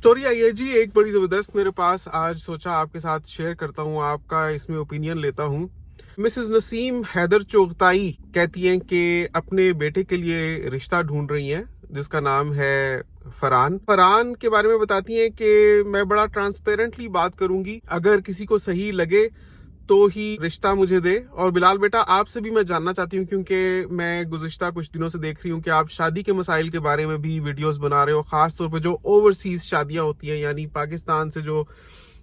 Story I है जी एक बड़ी ज़बरदस्त मेरे पास, आज सोचा आपके साथ शेयर करता हूँ, आपका इसमें ओपिनियन लेता हूँ। मिसेस नसीम हैदर चोगताई कहती हैं कि अपने बेटे के लिए रिश्ता ढूंढ रही हैं जिसका नाम है फरहान। फरहान के बारे में बताती हैं कि मैं बड़ा ट्रांसपेरेंटली बात करूंगी, अगर किसी को सही लगे तो ही रिश्ता मुझे दे। और बिलाल बेटा, आपसे भी मैं जानना चाहती हूँ, क्योंकि मैं गुज़िश्ता कुछ दिनों से देख रही हूँ कि आप शादी के मसाइल के बारे में भी वीडियोस बना रहे हो, ख़ास तौर पे जो ओवरसीज शादियाँ होती हैं, यानी पाकिस्तान से जो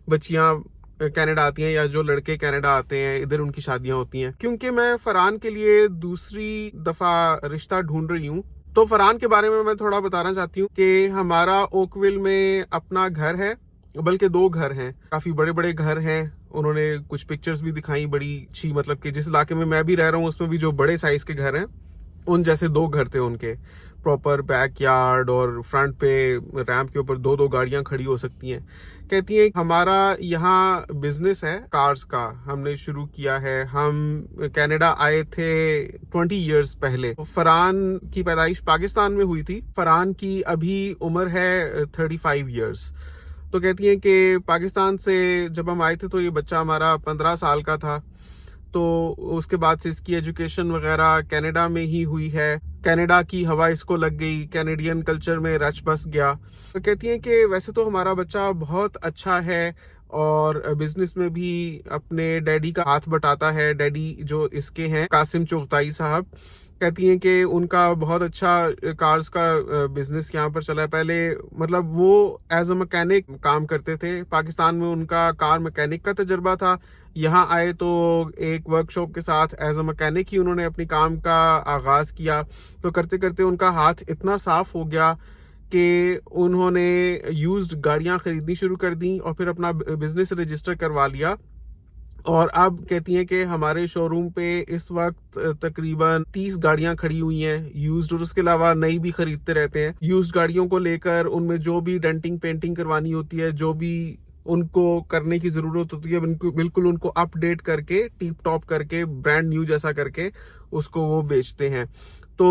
बच्चियाँ कनाडा आती हैं या जो लड़के कनाडा आते हैं, इधर उनकी शादियाँ होती हैं। क्योंकि मैं फरहान के लिए दूसरी दफ़ा रिश्ता ढूंढ रही हूँ, तो फरहान के बारे में मैं थोड़ा बताना चाहती हूँ कि हमारा ओकविल में अपना घर है, बल्कि 2 घर हैं, काफ़ी बड़े बड़े घर हैं। उन्होंने कुछ पिक्चर्स भी दिखाई बड़ी अच्छी, मतलब कि जिस इलाके में मैं भी रह रहा हूँ उसमें भी जो बड़े साइज के घर हैं, उन जैसे 2 घर थे उनके, प्रॉपर बैकयार्ड और फ्रंट पे रैंप के ऊपर 2-2 गाड़ियां खड़ी हो सकती हैं। कहती हैं हमारा यहाँ बिजनेस है कार्स का, हमने शुरू किया है, हम कनाडा आए थे 20 इयर्स पहले। फरहान की पैदाइश पाकिस्तान में हुई थी, फरहान की अभी उम्र है 35 इयर्स। तो कहती हैं कि पाकिस्तान से जब हम आए थे तो ये बच्चा हमारा 15 साल का था, तो उसके बाद से इसकी एजुकेशन वगैरह कनाडा में ही हुई है। कनाडा की हवा इसको लग गई, कैनेडियन कल्चर में रच बस गया। तो कहती हैं कि वैसे तो हमारा बच्चा बहुत अच्छा है और बिजनेस में भी अपने डैडी का हाथ बटाता है। डैडी जो इसके हैं कासिम चोगताई साहब, कहती हैं कि उनका बहुत अच्छा कार्स का बिजनेस यहाँ पर चला है। पहले मतलब वो एज अ मैकेनिक काम करते थे, पाकिस्तान में उनका कार मैकेनिक का तजर्बा था। यहाँ आए तो एक वर्कशॉप के साथ एज अ मैकेनिक ही उन्होंने अपनी काम का आगाज किया। तो करते करते उनका हाथ इतना साफ हो गया कि उन्होंने यूज्ड गाड़ियाँ खरीदनी शुरू कर दी और फिर अपना बिजनेस रजिस्टर करवा लिया। और अब कहती हैं कि हमारे शोरूम पे इस वक्त तकरीबन 30 गाड़ियां खड़ी हुई हैं यूज्ड, और उसके अलावा नई भी खरीदते रहते हैं। यूज्ड गाड़ियों को लेकर उनमें जो भी डेंटिंग पेंटिंग करवानी होती है, जो भी उनको करने की जरूरत होती है, बिल्कुल उनको अपडेट करके टिप टॉप करके ब्रांड न्यू जैसा करके उसको वो बेचते हैं। तो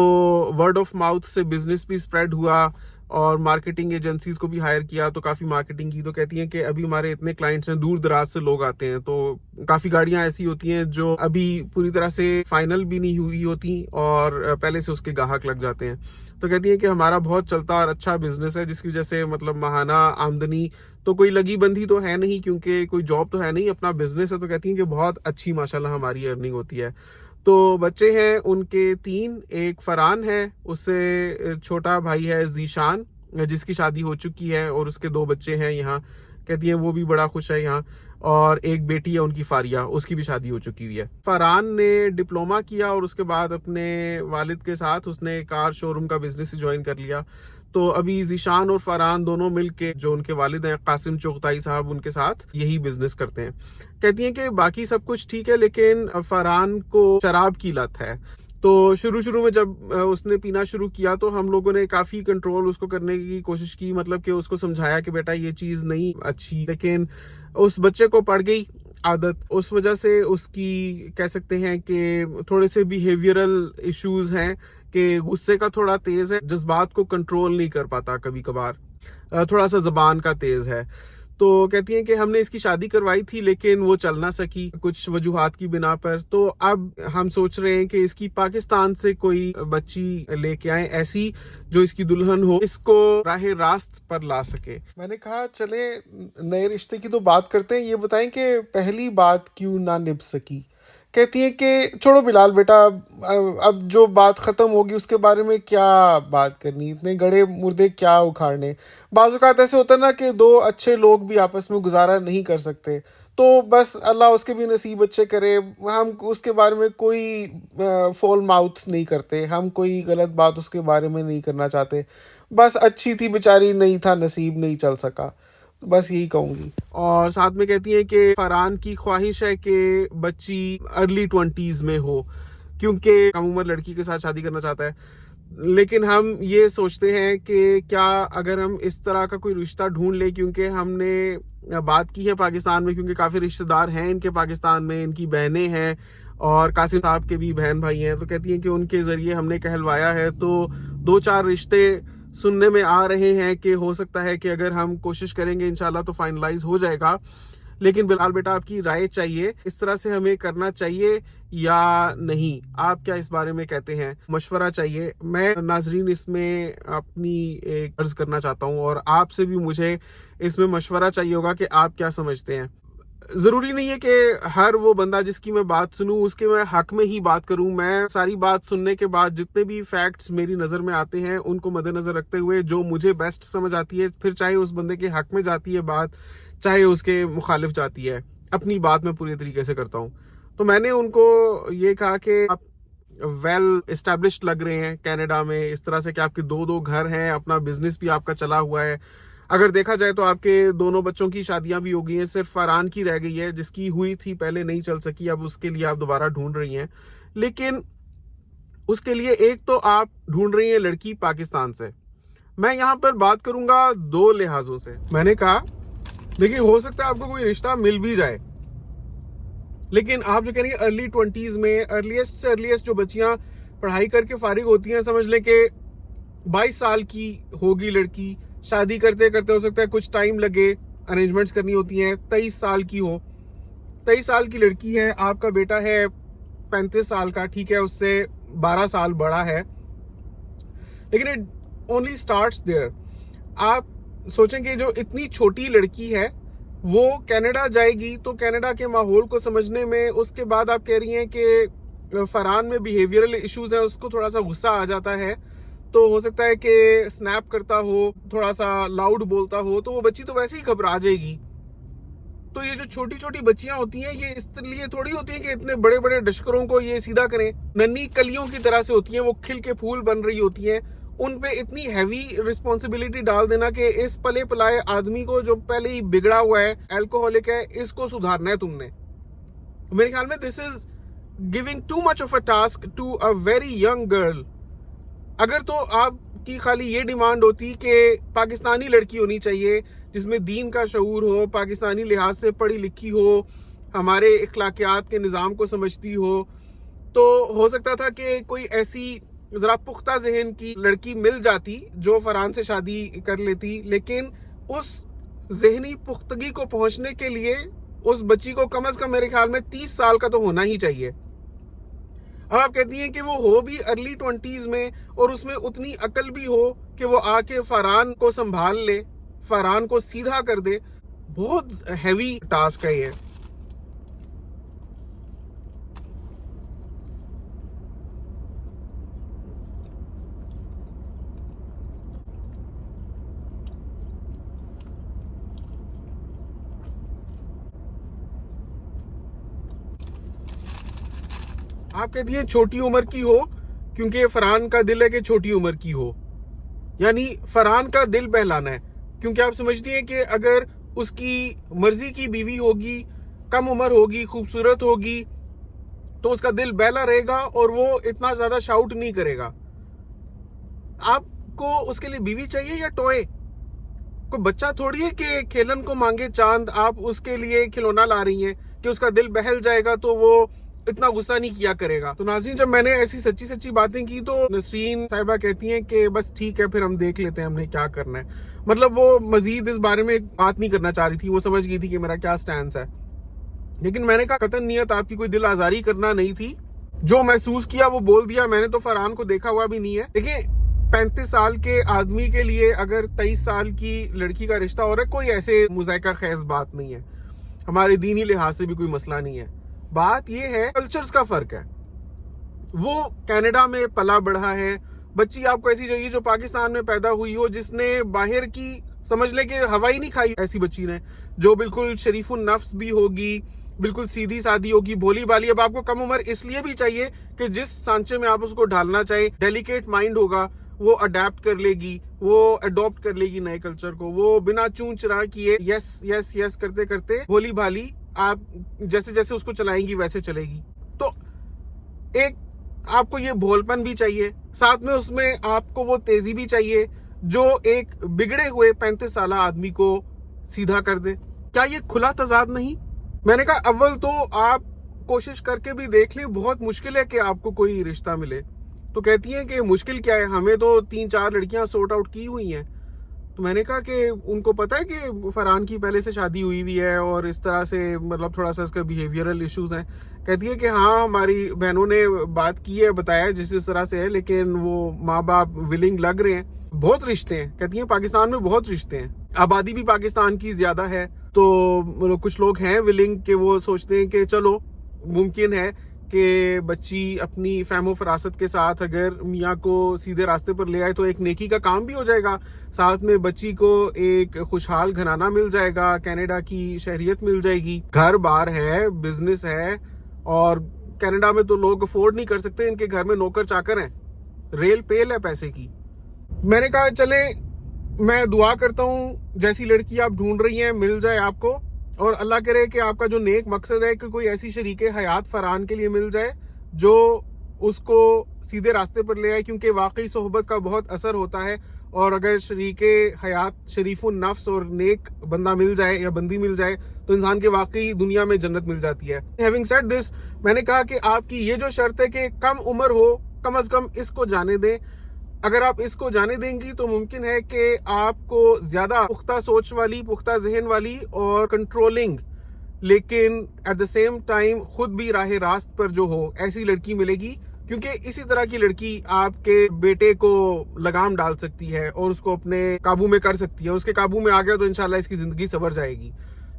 वर्ड ऑफ माउथ से बिजनेस भी स्प्रेड हुआ और मार्केटिंग एजेंसीज को भी हायर किया, तो काफ़ी मार्केटिंग की। तो कहती हैं कि अभी हमारे इतने क्लाइंट्स हैं, दूर दराज से लोग आते हैं, तो काफ़ी गाड़ियां ऐसी होती हैं जो अभी पूरी तरह से फाइनल भी नहीं हुई होती और पहले से उसके ग्राहक लग जाते हैं। तो कहती हैं कि हमारा बहुत चलता और अच्छा बिजनेस है, जिसकी वजह से मतलब माहाना आमदनी तो कोई लगी बंधी तो है नहीं, क्योंकि कोई जॉब तो है नहीं, अपना बिजनेस है। तो कहती हैं कि बहुत अच्छी माशाल्लाह हमारी अर्निंग होती है। तो बच्चे हैं उनके 3, एक फरहान है, उससे छोटा भाई है जीशान जिसकी शादी हो चुकी है, और उसके 2 बच्चे हैं यहाँ। कहती हैं वो भी बड़ा खुश है यहाँ। और एक बेटी है उनकी फारिया, उसकी भी शादी हो चुकी हुई है। फरहान ने डिप्लोमा किया और उसके बाद अपने वालिद के साथ उसने कार शोरूम का बिजनेस ज्वाइन कर लिया। तो अभी जीशान और फरहान दोनों मिलके, जो उनके वालिद हैं कासिम चोगताई साहब, उनके साथ यही बिजनेस करते हैं। कहती हैं कि बाकी सब कुछ ठीक है, लेकिन फरहान को शराब की लत है। तो शुरू में जब उसने पीना शुरू किया तो हम लोगों ने काफ़ी कंट्रोल उसको करने की कोशिश की, मतलब कि उसको समझाया कि बेटा ये चीज़ नहीं अच्छी, लेकिन उस बच्चे को पड़ गई आदत। उस वजह से उसकी कह सकते हैं कि थोड़े से बिहेवियरल इश्यूज हैं कि गुस्से का थोड़ा तेज है, जज्बात को कंट्रोल नहीं कर पाता, कभी कभार थोड़ा सा जबान का तेज है। तो कहती हैं कि हमने इसकी शादी करवाई थी लेकिन वो चल ना सकी कुछ वजूहात की बिना पर। तो अब हम सोच रहे हैं कि इसकी पाकिस्तान से कोई बच्ची लेके आए ऐसी जो इसकी दुल्हन हो, इसको राह रास्त पर ला सके। मैंने कहा चले नए रिश्ते की तो बात करते हैं, ये बताएं कि पहली बात क्यों ना निभ सकी। कहती है कि छोड़ो बिलाल बेटा, अब जो बात ख़त्म होगी उसके बारे में क्या बात करनी, इतने गड़े मुर्दे क्या उखाड़ने। बाज़ औक़ात ऐसे होता है ना कि 2 अच्छे लोग भी आपस में गुजारा नहीं कर सकते, तो बस अल्लाह उसके भी नसीब अच्छे करे। हम उसके बारे में कोई फॉल माउथ नहीं करते, हम कोई गलत बात उसके बारे में नहीं करना चाहते। बस अच्छी थी बेचारी, नहीं था नसीब, नहीं चल सका, बस यही कहूँगी। और साथ में कहती हैं कि फरहान की ख्वाहिश है कि बच्ची अर्ली 20s में हो, क्योंकि कम उम्र लड़की के साथ शादी करना चाहता है। लेकिन हम ये सोचते हैं कि क्या अगर हम इस तरह का कोई रिश्ता ढूंढ ले, क्योंकि हमने बात की है पाकिस्तान में, क्योंकि काफ़ी रिश्तेदार हैं इनके पाकिस्तान में, इनकी बहनें हैं और कासिम साहब के भी बहन भाई हैं। तो कहती हैं कि उनके ज़रिए हमने कहलवाया है, तो 2-4 रिश्ते सुनने में आ रहे हैं कि हो सकता है कि अगर हम कोशिश करेंगे इंशाल्लाह तो फाइनलाइज हो जाएगा। लेकिन बिलाल बेटा आपकी राय चाहिए, इस तरह से हमें करना चाहिए या नहीं? आप क्या इस बारे में कहते हैं? मशवरा चाहिए। मैं नाजरीन इसमें अपनी एक अर्ज करना चाहता हूँ और आपसे भी मुझे इसमें मशवरा चाहिए होगा कि आप क्या समझते हैं। जरूरी नहीं है कि हर वो बंदा जिसकी मैं बात सुनूं उसके मैं हक में ही बात करूं। मैं सारी बात सुनने के बाद जितने भी फैक्ट्स मेरी नजर में आते हैं उनको मद्देनजर रखते हुए जो मुझे बेस्ट समझ आती है, फिर चाहे उस बंदे के हक में जाती है बात, चाहे उसके मुखालिफ जाती है, अपनी बात मैं पूरी तरीके से करता हूँ। तो मैंने उनको ये कहा कि आप वेल एस्टेब्लिश्ड लग रहे हैं कनाडा में, इस तरह से कि आपके दो घर हैं, अपना बिजनेस भी आपका चला हुआ है। अगर देखा जाए तो आपके दोनों बच्चों की शादियां भी हो गई हैं, सिर्फ फरहान की रह गई है जिसकी हुई थी पहले, नहीं चल सकी, अब उसके लिए आप दोबारा ढूंढ रही हैं। लेकिन उसके लिए एक तो आप ढूंढ रही हैं लड़की पाकिस्तान से। मैं यहाँ पर बात करूंगा दो लिहाजों से। मैंने कहा देखिए, हो सकता है आपको कोई रिश्ता मिल भी जाए, लेकिन आप जो कह रही है अर्ली 20s में, अर्लीस्ट से अर्लीस्ट जो बच्चियां पढ़ाई करके फारिग होती हैं, समझ लें कि 22 साल की होगी लड़की, शादी करते करते हो सकता है कुछ टाइम लगे, अरेंजमेंट्स करनी होती हैं, 23 साल की हो, 23 साल की लड़की है, आपका बेटा है 35 साल का, ठीक है, उससे 12 साल बड़ा है, लेकिन इट ओनली स्टार्ट्स देयर। आप सोचेंगे जो इतनी छोटी लड़की है वो कनाडा जाएगी तो कनाडा के माहौल को समझने में, उसके बाद आप कह रही हैं कि फरहान में बिहेवियरल इश्यूज हैं, उसको थोड़ा सा गुस्सा आ जाता है, तो हो सकता है कि स्नैप करता हो, थोड़ा सा लाउड बोलता हो, तो वो बच्ची तो वैसे ही घबरा जाएगी। तो ये जो छोटी छोटी बच्चियां होती हैं ये इसलिए थोड़ी होती हैं कि इतने बड़े बड़े डशकरों को ये सीधा करें, नन्ही कलियों की तरह से होती हैं, वो खिल के फूल बन रही होती हैं। उन पे इतनी हैवी रिस्पॉन्सिबिलिटी डाल देना कि इस पले पलाए आदमी को जो पहले ही बिगड़ा हुआ है, अल्कोहलिक है, इसको सुधारना है तुमने। मेरे ख्याल में this is giving too much of a task to a very young girl. अगर तो आपकी खाली ये डिमांड होती कि पाकिस्तानी लड़की होनी चाहिए जिसमें दीन का शऊर हो, पाकिस्तानी लिहाज से पढ़ी लिखी हो, हमारे इखलाकियात के निज़ाम को समझती हो, तो हो सकता था कि कोई ऐसी जरा पुख्ता जहन की लड़की मिल जाती जो फरहान से शादी कर लेती। लेकिन उस जहनी पुख्तगी को पहुंचने के लिए उस बच्ची को कम से कम मेरे ख्याल में 30 साल का तो होना ही चाहिए। अब आप कहती हैं कि वो हो भी अर्ली 20s में और उसमें उतनी अकल भी हो कि वो आके फरहान को संभाल ले, फरहान को सीधा कर दे। बहुत हैवी टास्क है ये। आप कहती हैं छोटी उम्र की हो क्योंकि फरहान का दिल है कि छोटी उम्र की हो, यानी फरहान का दिल बहलाना है, क्योंकि आप समझती हैं कि अगर उसकी मर्जी की बीवी होगी, कम उम्र होगी, खूबसूरत होगी, तो उसका दिल बहला रहेगा और वो इतना ज्यादा शाउट नहीं करेगा। आपको उसके लिए बीवी चाहिए या टॉय? कोई बच्चा थोड़ी है कि खेलन को मांगे चांद, आप उसके लिए खिलौना ला रही हैं कि उसका दिल बहल जाएगा तो वो इतना गुस्सा नहीं किया करेगा। तो नाज़रीन, जब मैंने ऐसी सच्ची सच्ची बातें की तो नसरीन साहिबा कहती हैं कि बस ठीक है, फिर हम देख लेते हैं हमने क्या करना है। मतलब वो मजीद इस बारे में बात नहीं करना चाह रही थी, वो समझ गई थी कि मेरा क्या स्टैंड है। लेकिन मैंने कहा कतन नियत आपकी कोई दिल आजारी करना नहीं थी, जो महसूस किया वो बोल दिया। मैंने तो फरहान को देखा हुआ भी नहीं है। देखिए, 35 साल के आदमी के लिए अगर 23 साल की लड़की का रिश्ता हो रहा है, कोई ऐसे मुज़ायका खेज बात नहीं है, हमारे दीनी लिहाज से भी कोई मसला नहीं है। बात यह है कल्चर्स का फर्क है। वो कनाडा में पला बढ़ा है, बच्ची आपको ऐसी चाहिए जो पाकिस्तान में पैदा हुई हो, जिसने बाहर की समझ ले कि हवा ही नहीं खाई ऐसी बच्ची ने, जो बिल्कुल शरीफुन नफ्स भी होगी, बिल्कुल सीधी सादी होगी, भोली भाली। अब आपको कम उम्र इसलिए भी चाहिए कि जिस सांचे में आप उसको ढालना चाहे, डेलिकेट माइंड होगा, वो अडेप्ट कर लेगी, वो अडॉप्ट कर लेगी नए कल्चर को, वो बिना चूं चरा किए यस यस यस करते करते भोली भाली आप जैसे जैसे उसको चलाएंगी वैसे चलेगी। तो एक आपको ये भोलपन भी चाहिए, साथ में उसमें आपको वो तेजी भी चाहिए जो एक बिगड़े हुए 35 साल आदमी को सीधा कर दे। क्या ये खुला तजाद नहीं? मैंने कहा अव्वल तो आप कोशिश करके भी देख लें, बहुत मुश्किल है कि आपको कोई रिश्ता मिले। تو کہتی ہیں کہ مشکل کیا ہے, ہمیں تو 3-4 لڑکیاں سورٹ آؤٹ کی ہوئی ہیں. تو میں نے کہا کہ ان کو پتہ ہے کہ فرحان کی پہلے سے شادی ہوئی ہوئی ہے اور اس طرح سے مطلب تھوڑا سا اس کا بیہیویئرل ایشوز ہیں. کہتی ہے کہ ہاں ہماری بہنوں نے بات کی ہے, بتایا جس طرح سے ہے, لیکن وہ ماں باپ ولنگ لگ رہے ہیں. بہت رشتے ہیں, کہتی ہیں پاکستان میں بہت رشتے ہیں, آبادی بھی پاکستان کی زیادہ ہے, تو کچھ لوگ ہیں ولنگ کہ وہ سوچتے ہیں کہ چلو ممکن ہے کہ بچی اپنی فہم و فراست کے ساتھ اگر میاں کو سیدھے راستے پر لے آئے تو ایک نیکی کا کام بھی ہو جائے گا, ساتھ میں بچی کو ایک خوشحال گھرانہ مل جائے گا, کینیڈا کی شہریت مل جائے گی, گھر بار ہے, بزنس ہے, اور کینیڈا میں تو لوگ افورڈ نہیں کر سکتے, ان کے گھر میں نوکر چاکر ہیں, ریل پیل ہے پیسے کی. میں نے کہا چلیں میں دعا کرتا ہوں جیسی لڑکی آپ ڈھونڈ رہی ہیں مل جائے آپ کو, اور اللہ کرے کہ آپ کا جو نیک مقصد ہے کہ کوئی ایسی شریک حیات فرحان کے لیے مل جائے جو اس کو سیدھے راستے پر لے آئے, کیونکہ واقعی صحبت کا بہت اثر ہوتا ہے, اور اگر شریک حیات شریف النفس اور نیک بندہ مل جائے یا بندی مل جائے تو انسان کے واقعی دنیا میں جنت مل جاتی ہے. ہیونگ سیڈ دس, میں نے کہا کہ آپ کی یہ جو شرط ہے کہ کم عمر ہو, کم از کم اس کو جانے دیں. اگر آپ اس کو جانے دیں گی تو ممکن ہے کہ آپ کو زیادہ پختہ سوچ والی, پختہ ذہن والی اور کنٹرولنگ, لیکن ایٹ دا سیم ٹائم خود بھی راہ راست پر جو ہو ایسی لڑکی ملے گی, کیونکہ اسی طرح کی لڑکی آپ کے بیٹے کو لگام ڈال سکتی ہے اور اس کو اپنے قابو میں کر سکتی ہے. اس کے قابو میں آ گیا تو انشاءاللہ اس کی زندگی سنور جائے گی.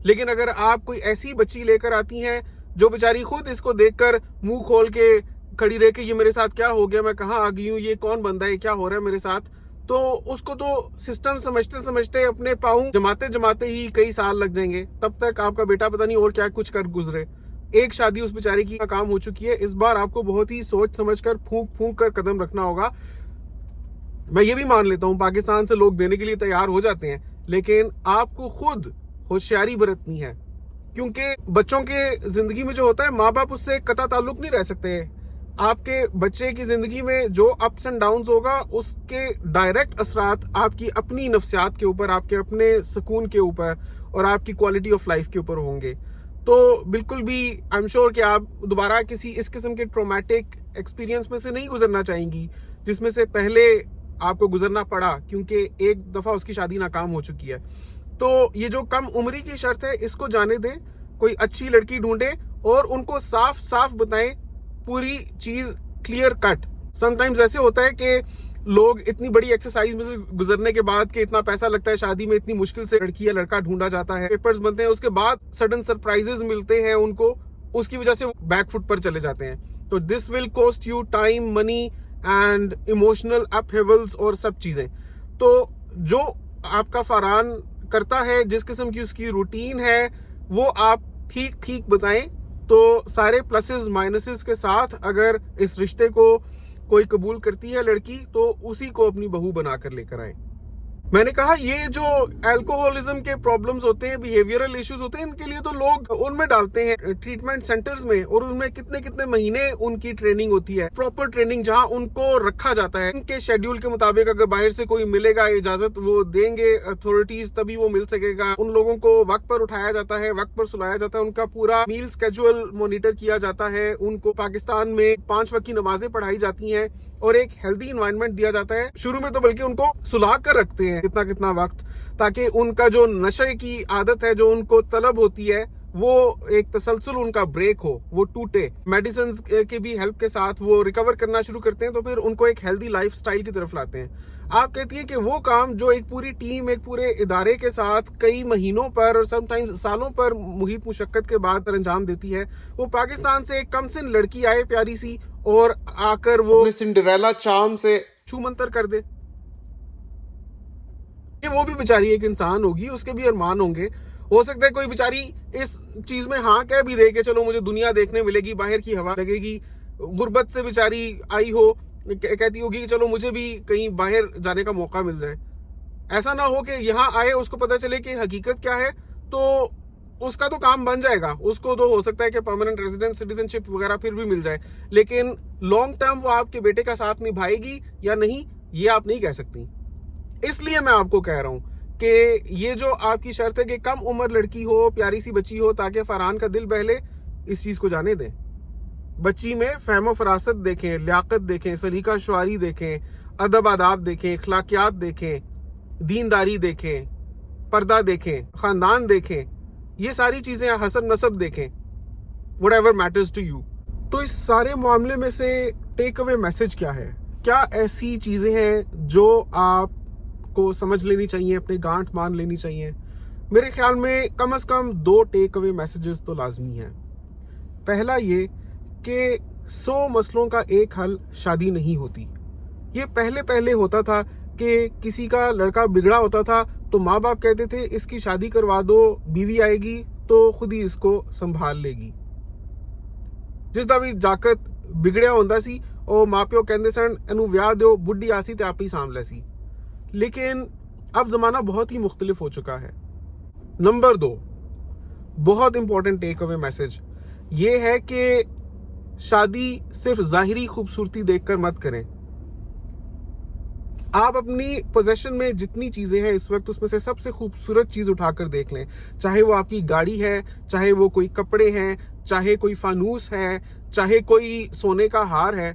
لیکن اگر آپ کوئی ایسی بچی لے کر آتی ہیں جو بیچاری خود اس کو دیکھ کر منہ کھول کے کھڑی رہے کہ یہ میرے ساتھ کیا ہو گیا, میں کہاں آ گئی ہوں, یہ کون بندہ ہے, کیا ہو رہا ہے میرے ساتھ, تو اس کو تو سسٹم سمجھتے اپنے پاؤں جماتے ہی کئی سال لگ جائیں گے, تب تک آپ کا بیٹا پتہ نہیں اور کیا کچھ کر گزرے. ایک شادی اس بیچاری کی ناکام ہو چکی ہے, اس بار آپ کو بہت ہی سوچ سمجھ کر پھونک کر قدم رکھنا ہوگا. میں یہ بھی مان لیتا ہوں پاکستان سے لوگ دینے کے لیے تیار ہو جاتے ہیں, لیکن آپ کو خود ہوشیاری برتنی ہے, کیونکہ بچوں کے زندگی میں جو ہوتا ہے ماں باپ اس سے قطع تعلق نہیں رہ سکتے. آپ کے بچے کی زندگی میں جو اپس اینڈ ڈاؤنز ہوگا اس کے ڈائریکٹ اثرات آپ کی اپنی نفسیات کے اوپر, آپ کے اپنے سکون کے اوپر اور آپ کی کوالٹی آف لائف کے اوپر ہوں گے. تو بالکل بھی آئی ایم شیور کہ آپ دوبارہ کسی اس قسم کے ٹرومیٹک ایکسپیرینس میں سے نہیں گزرنا چاہیں گی جس میں سے پہلے آپ کو گزرنا پڑا, کیونکہ ایک دفعہ اس کی شادی ناکام ہو چکی ہے. تو یہ جو کم عمری کی شرط ہے اس کو جانے دیں, کوئی اچھی لڑکی ڈھونڈیں اور ان کو صاف بتائیں, پوری چیز کلیئر کٹ. سم ٹائمز ایسے ہوتا ہے کہ لوگ اتنی بڑی ایکسرسائز میں سے گزرنے کے بعد کہ اتنا پیسہ لگتا ہے شادی میں, اتنی مشکل سے لڑکی یا لڑکا ڈھونڈا جاتا ہے, پیپرز بنتے ہیں, اس کے بعد سڈن سرپرائزز ملتے ہیں ان کو, اس کی وجہ سے بیک فٹ پر چلے جاتے ہیں. تو this will cost you time, money and emotional upheavals اور سب چیزیں. تو جو آپ کا فرحان کرتا ہے, جس قسم کی اس کی روٹین ہے, وہ آپ ٹھیک بتائیں. تو سارے پلسز مائنسز کے ساتھ اگر اس رشتے کو کوئی قبول کرتی ہے لڑکی تو اسی کو اپنی بہو بنا کر لے کر آئیں. میں نے کہا یہ جو الکوہولزم کے پرابلمز ہوتے ہیں, بیہیویئرل ایشوز ہوتے ہیں, ان کے لیے تو لوگ ان میں ڈالتے ہیں ٹریٹمنٹ سینٹرز میں, اور ان میں کتنے مہینے ان کی ٹریننگ ہوتی ہے, پراپر ٹریننگ, جہاں ان کو رکھا جاتا ہے ان کے شیڈیول کے مطابق. اگر باہر سے کوئی ملے گا, اجازت وہ دیں گے اتھارٹیز, تبھی وہ مل سکے گا. ان لوگوں کو وقت پر اٹھایا جاتا ہے, وقت پر سلایا جاتا ہے, ان کا پورا میل اسکیجول مانیٹر کیا جاتا ہے. ان کو پاکستان میں 5 وقت کی نمازیں پڑھائی جاتی ہیں اور ایک ہیلدی انوائرمنٹ دیا جاتا ہے. شروع میں تو بلکہ ان کو سلا کر رکھتے ہیں کتنا وقت, تاکہ ان کا جو نشے کی عادت ہے, جو ان کو طلب ہوتی ہے, وہ ایک تسلسل ان کا بریک ہو, وہ ٹوٹے. میڈیسنز کی بھی ہیلپ کے ساتھ وہ ریکور کرنا شروع کرتے ہیں, تو پھر ان کو ایک ہیلدی لائف سٹائل کی طرف لاتے ہیں. آپ کہتی ہیں کہ وہ کام جو ایک پوری ٹیم, ایک پورے ادارے کے ساتھ کئی مہینوں پر اور سم ٹائمز سالوں پر محیط مشقت کے بعد انجام دیتی ہے, وہ پاکستان سے ایک کم سن لڑکی آئے پیاری سی اور آ کر وہ سنڈریلا چارم سے چھو منتر کر دے. وہ بھی بیچاری ایک انسان ہوگی, اس کے بھی ارمان ہوں گے. ہو سکتا ہے کوئی بیچاری اس چیز میں ہاں کہہ بھی دے کہ چلو مجھے دنیا دیکھنے ملے گی, باہر کی ہوا لگے گی. غربت سے بیچاری آئی ہو, کہتی ہوگی کہ چلو مجھے بھی کہیں باہر جانے کا موقع مل جائے. ایسا نہ ہو کہ یہاں آئے, اس کو پتہ چلے کہ حقیقت کیا ہے, تو اس کا تو کام بن جائے گا, اس کو تو ہو سکتا ہے کہ پرماننٹ ریزیڈنس, سٹیزن شپ وغیرہ پھر بھی مل جائے, لیکن لانگ ٹرم وہ آپ کے بیٹے کا ساتھ نبھائے گی یا نہیں, یہ آپ نہیں کہہ سکتی. اس لیے میں آپ کو کہہ رہا ہوں کہ یہ جو آپ کی شرط ہے کہ کم عمر لڑکی ہو, پیاری سی بچی ہو, تاکہ فرحان کا دل بہلے, اس چیز کو جانے دیں. बच्ची में फहम फरासत देखें, लियाकत देखें, सलीका शुआरी देखें, अदब आदाब देखें, अखलाकियात देखें, दीनदारी देखें, पर्दा देखें, ख़ानदान देखें, ये सारी चीज़ें, हसब नसब देखें, व्हाटएवर मैटर्स टू यू। तो इस सारे मामले में से टेक अवे मैसेज क्या है? क्या ऐसी चीज़ें हैं जो आपको समझ लेनी चाहिए, अपने गांठ मान लेनी चाहिए? मेरे ख्याल में कम से कम 2 टेक अवे मैसेजेस तो लाजमी हैं। पहला ये कि 100 मसलों का एक हल शादी नहीं होती। ये पहले होता था कि किसी का लड़का बिगड़ा होता था तो माँ बाप कहते थे इसकी शादी करवा दो, बीवी आएगी तो खुद ही इसको संभाल लेगी। जिस दा भी जाकत बिगड़िया होंदा सी और माँ प्यो कहते सन इनू विआह दो, बुढ़ी आसी ते आप ही सांभ लैसी। लेकिन अब जमाना बहुत ही मुख्तलिफ हो चुका है। नंबर 2, बहुत इंपॉर्टेंट टेक अवे मैसेज ये है कि शादी सिर्फ जाहिरी खूबसूरती देखकर मत करें। आप अपनी पोजेशन में जितनी चीजें हैं इस वक्त, उसमें से सबसे खूबसूरत चीज उठाकर देख लें। चाहे वो आपकी गाड़ी है, चाहे वो कोई कपड़े हैं, चाहे कोई फानूस है, चाहे कोई सोने का हार है।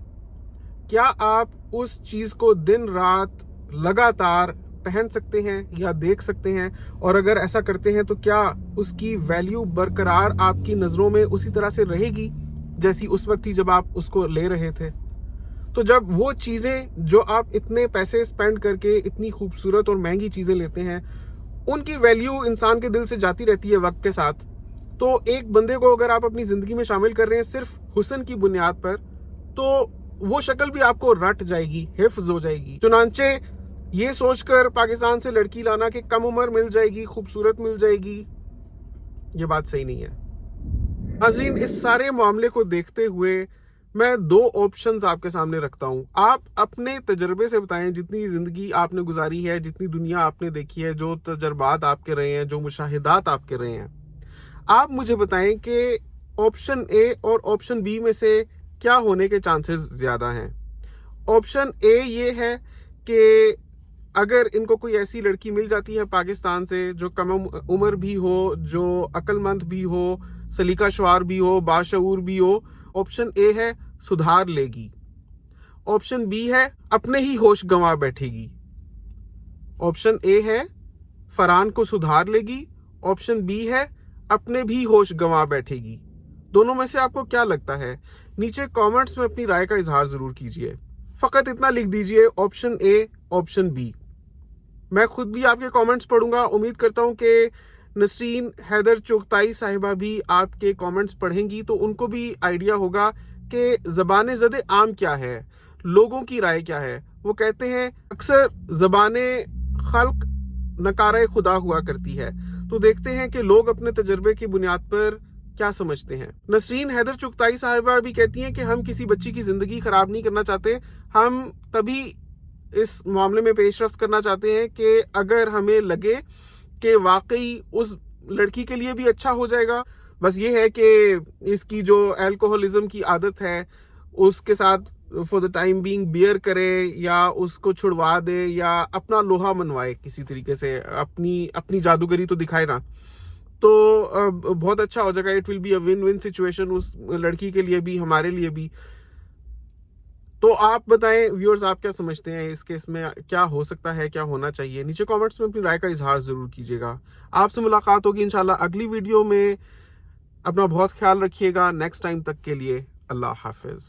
क्या आप उस चीज को दिन रात लगातार पहन सकते हैं या देख सकते हैं? और अगर ऐसा करते हैं तो क्या उसकी वैल्यू बरकरार आपकी नजरों में उसी तरह से रहेगी जैसी उस वक्त थी जब आप उसको ले रहे थे? तो जब वो चीजें जो आप इतने पैसे स्पेंड करके इतनी खूबसूरत और महंगी चीजें लेते हैं, उनकी वैल्यू इंसान के दिल से जाती रहती है वक्त के साथ। तो एक बंदे को अगर आप अपनी जिंदगी में शामिल कर रहे हैं सिर्फ हुस्न की बुनियाद पर, तो वो शक्ल भी आपको रट जाएगी, हिफ्ज हो जाएगी। चुनांचे ये सोचकर पाकिस्तान से लड़की लाना कि कम उम्र मिल जाएगी, खूबसूरत मिल जाएगी, ये बात सही नहीं है। नाज़रीन, इस सारे मामले को देखते हुए मैं 2 ऑप्शंस आपके सामने रखता हूं। आप अपने तजर्बे से बताएं, जितनी जिंदगी आपने गुजारी है, जितनी दुनिया आपने देखी है, जो तजर्बात आपके रहे हैं, जो मुशाहिदात आपके रहे हैं, आप मुझे बताएं कि ऑप्शन ए और ऑप्शन बी में से क्या होने के चांसेस ज्यादा हैं। ऑप्शन ए ये है कि अगर इनको कोई ऐसी लड़की मिल जाती है पाकिस्तान से जो कम उम्र भी हो, जो अक्लमंद भी हो, सलीका शुआर भी हो, बाशऊर भी हो, ऑप्शन ए है सुधार लेगी। ऑप्शन बी है अपने ही होश गंवा बैठेगी। ऑप्शन ए है फरहान को सुधार लेगी, ऑप्शन बी है अपने भी होश गंवा बैठेगी। दोनों में से आपको क्या लगता है? नीचे कमेंट्स में अपनी राय का इजहार जरूर कीजिए। फकत इतना लिख दीजिए ऑप्शन ए, ऑप्शन बी। मैं खुद भी आपके कमेंट्स पढ़ूंगा। उम्मीद करता हूं कि नसरीन हैदर चोगताई साहिबा भी आपके कमेंट्स पढ़ेंगी तो उनको भी आइडिया होगा कि ज़बान ज़द आम क्या है, लोगों की राय क्या है। वो कहते हैं अक्सर ज़बान खल्क नकारा खुदा हुआ करती है। तो देखते हैं कि लोग अपने तजर्बे की बुनियाद पर क्या समझते हैं। नसरीन हैदर चोगताई साहिबा भी कहती हैं कि हम किसी बच्ची की जिंदगी खराब नहीं करना चाहते, हम तभी इस मामले में पेशरफ्त करना चाहते हैं कि अगर हमें लगे कि वाकई उस लड़की के लिए भी अच्छा हो जाएगा। बस ये है कि इसकी जो अल्कोहलिज्म की आदत है उसके साथ for the time being bear करे या उसको छुड़वा दे या अपना लोहा मनवाए, किसी तरीके से अपनी जादूगरी तो दिखाए ना, तो बहुत अच्छा हो जाएगा। It will be a win win situation उस लड़की के लिए भी, हमारे लिए भी। तो आप बताएं व्यूअर्स, आप क्या समझते हैं इस केस में क्या हो सकता है, क्या होना चाहिए? नीचे कमेंट्स में अपनी राय का इजहार जरूर कीजिएगा। आपसे मुलाकात होगी इंशाल्लाह अगली वीडियो में। अपना बहुत ख्याल रखिएगा। नेक्स्ट टाइम तक के लिए अल्लाह हाफिज।